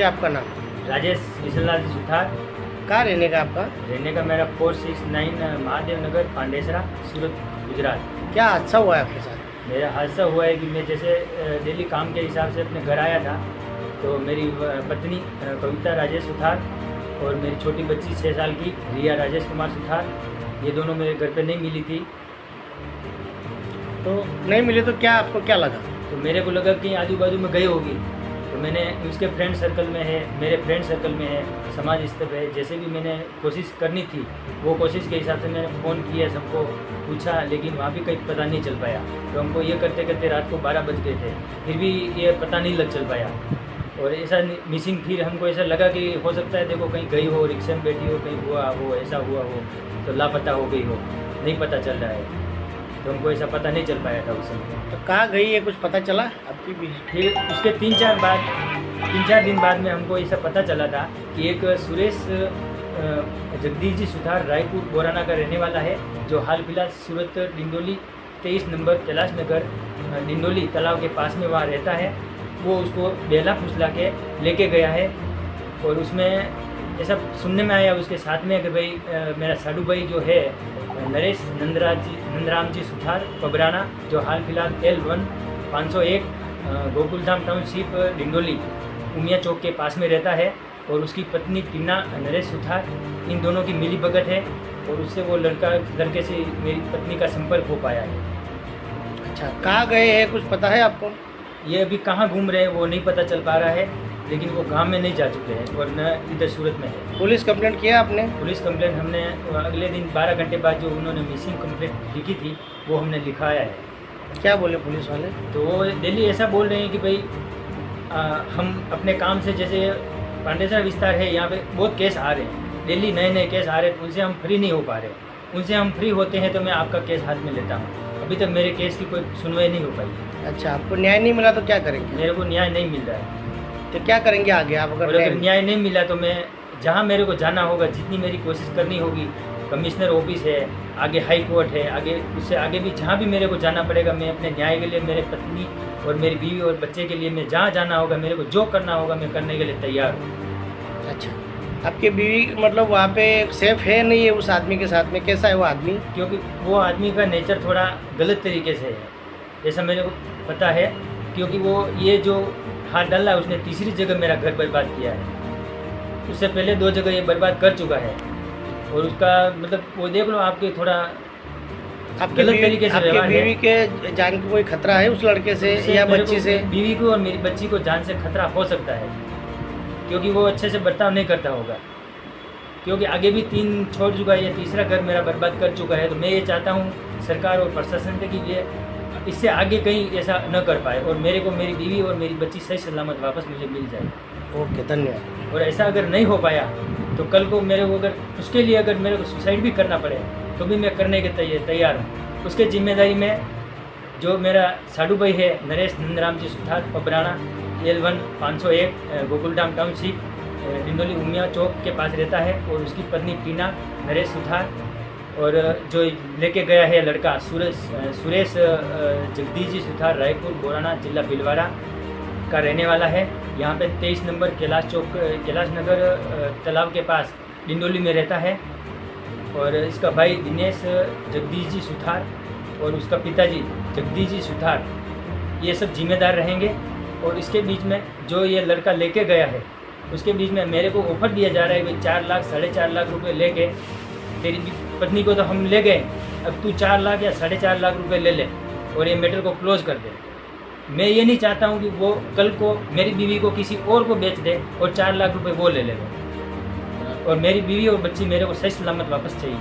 आपका नाम? राजेश विशललाल सुथार। कहाँ रहने का आपका? रहने का मेरा 469 महादेव नगर, पांडेसरा, सूरत, गुजरात। क्या हादसा हुआ है आपके साथ? मेरा हादसा हुआ है कि मैं जैसे डेली काम के हिसाब से अपने घर आया था, तो मेरी पत्नी कविता राजेश सुथार और मेरी छोटी बच्ची 6 साल की रिया राजेश कुमार सुथार, ये दोनों मेरे घर पे नहीं मिली थी। तो नहीं मिले तो क्या आपको क्या लगा? तो मेरे को लगा कि आजू बाजू में गई होगी, तो मैंने उसके फ्रेंड सर्कल में है, मेरे फ्रेंड सर्कल में है, समाज स्तर पे है, जैसे भी मैंने कोशिश करनी थी वो कोशिश के हिसाब से मैंने फ़ोन किया, सबको पूछा, लेकिन वहाँ भी कहीं पता नहीं चल पाया। तो हमको ये करते करते रात को 12 बज गए थे, फिर भी ये पता नहीं लग चल पाया। और ऐसा मिसिंग, फिर हमको ऐसा लगा कि हो सकता है देखो कहीं गई हो, रिक्शा में बैठी हो, कहीं हुआ हो, ऐसा हुआ हो, तो लापता हो गई हो, नहीं पता चल रहा है। तो हमको ऐसा पता नहीं चल पाया था उस समय। तो कहाँ गई है, कुछ पता चला आपकी भी? फिर उसके 3-4 दिन बाद में हमको ऐसा पता चला था कि एक सुरेश जगदीश जी सुथार रायपुर बोराना का रहने वाला है, जो हाल फिलहाल सूरत डिंडोली 23 नंबर कैलाश नगर डिंडोली तालाब के पास में वहाँ रहता है। वो उसको बेला फुसला के लेके गया है, और उसमें ऐसा सुनने में आया उसके साथ में कि भाई मेरा साडू भाई जो है नरेश नंदराम जी सुथार पबराना, जो हाल फिलहाल L1 501 गोकुलधाम टाउनशिप डिंडोली उमिया चौक के पास में रहता है, और उसकी पत्नी टीना नरेश सुथार, इन दोनों की मिली भगत है, और उससे वो लड़के से मेरी पत्नी का संपर्क हो पाया है। अच्छा, कहाँ गए हैं, कुछ पता है आपको? ये अभी कहाँ घूम रहे हैं वो नहीं पता चल पा रहा है, लेकिन वो गांव में नहीं जा चुके हैं और न इधर सूरत में है। पुलिस कंप्लेंट किया आपने? पुलिस कंप्लेंट हमने अगले दिन 12 घंटे बाद जो उन्होंने मिसिंग कंप्लेंट लिखी थी वो हमने लिखाया है। क्या बोले पुलिस वाले? तो वो डेली ऐसा बोल रहे हैं कि भाई हम अपने काम से, जैसे पांडेसरा विस्तार है, यहाँ पे बहुत केस आ रहे हैं, डेली नए नए केस आ रहे हैं, उनसे हम फ्री नहीं हो पा रहे। उनसे हम फ्री होते हैं तो मैं आपका केस हाथ में लेता हूँ। अभी तक मेरे केस की कोई सुनवाई नहीं हो पाई। अच्छा, आपको न्याय नहीं मिला तो क्या करेंगे? मेरे को न्याय नहीं मिल रहा है, तो क्या करेंगे आगे आप? और अगर न्याय नहीं मिला तो मैं जहाँ मेरे को जाना होगा, जितनी मेरी कोशिश करनी होगी, कमिश्नर ऑफिस है, आगे हाई कोर्ट है, आगे उससे आगे भी जहाँ भी मेरे को जाना पड़ेगा, मैं अपने न्याय के लिए, मेरे पत्नी और मेरी बीवी और बच्चे के लिए मैं जहाँ जाना होगा, मेरे को जो करना होगा मैं करने के लिए तैयार हूँ। अच्छा, आपकी बीवी मतलब वहाँ पे सेफ है नहीं है उस आदमी के साथ में? कैसा है वो आदमी? क्योंकि वो आदमी का नेचर थोड़ा गलत तरीके से है, ऐसा मेरे को पता है, क्योंकि वो ये जो हाथ डाला उसने तीसरी जगह मेरा घर बर्बाद किया है। उससे पहले 2 जगह ये बर्बाद कर चुका है, और उसका मतलब वो देख लो आपके थोड़ा गलत तरीके से व्यवहार है। बीवी के जान को कोई खतरा है उस लड़के से या बच्ची से? बीवी को और मेरी बच्ची को जान से खतरा हो सकता है, क्योंकि वो अच्छे से बर्ताव नहीं करता होगा, क्योंकि आगे भी 3 छोड़ चुका है, ये तीसरा घर मेरा बर्बाद कर चुका है। तो मैं ये चाहता हूँ सरकार और प्रशासन से कि ये इससे आगे कहीं ऐसा न कर पाए, और मेरे को मेरी बीवी और मेरी बच्ची सही सलामत वापस मुझे मिल जाए। ओके, धन्यवाद। और ऐसा अगर नहीं हो पाया तो कल को मेरे को अगर उसके लिए अगर मेरे को सुसाइड भी करना पड़े तो भी मैं करने के तैयार हूँ। उसके जिम्मेदारी में जो मेरा साडू भाई है नरेश नंदराम जी सुथार पबराना, L1 501 गोकुलधाम टाउनशिप डिंडोली उमिया चौक के पास रहता है, और उसकी पत्नी टीना नरेश सुथार, और जो लेके गया है लड़का सुरेश जगदीश जी सुथार रायपुर बोराना जिला भीलवाड़ा का रहने वाला है। यहाँ पे 23 नंबर कैलाश नगर तालाब के पास डिंडोली में रहता है, और इसका भाई दिनेश जगदीश जी सुथार और उसका पिताजी जगदीश जी सुथार, ये सब जिम्मेदार रहेंगे। और इसके बीच में जो ये लड़का लेके गया है उसके बीच में मेरे को ऑफर दिया जा रहा है कि 4 लाख 4.5 लाख रुपए लेके तेरी पत्नी को तो हम ले गए, अब तू 4 लाख या 4.5 लाख रुपए ले ले और ये मैटर को क्लोज कर दे। मैं ये नहीं चाहता हूँ कि वो कल को मेरी बीवी को किसी और को बेच दे और 4 लाख रुपए वो ले ले, और मेरी बीवी और बच्ची मेरे को सही सलामत वापस चाहिए।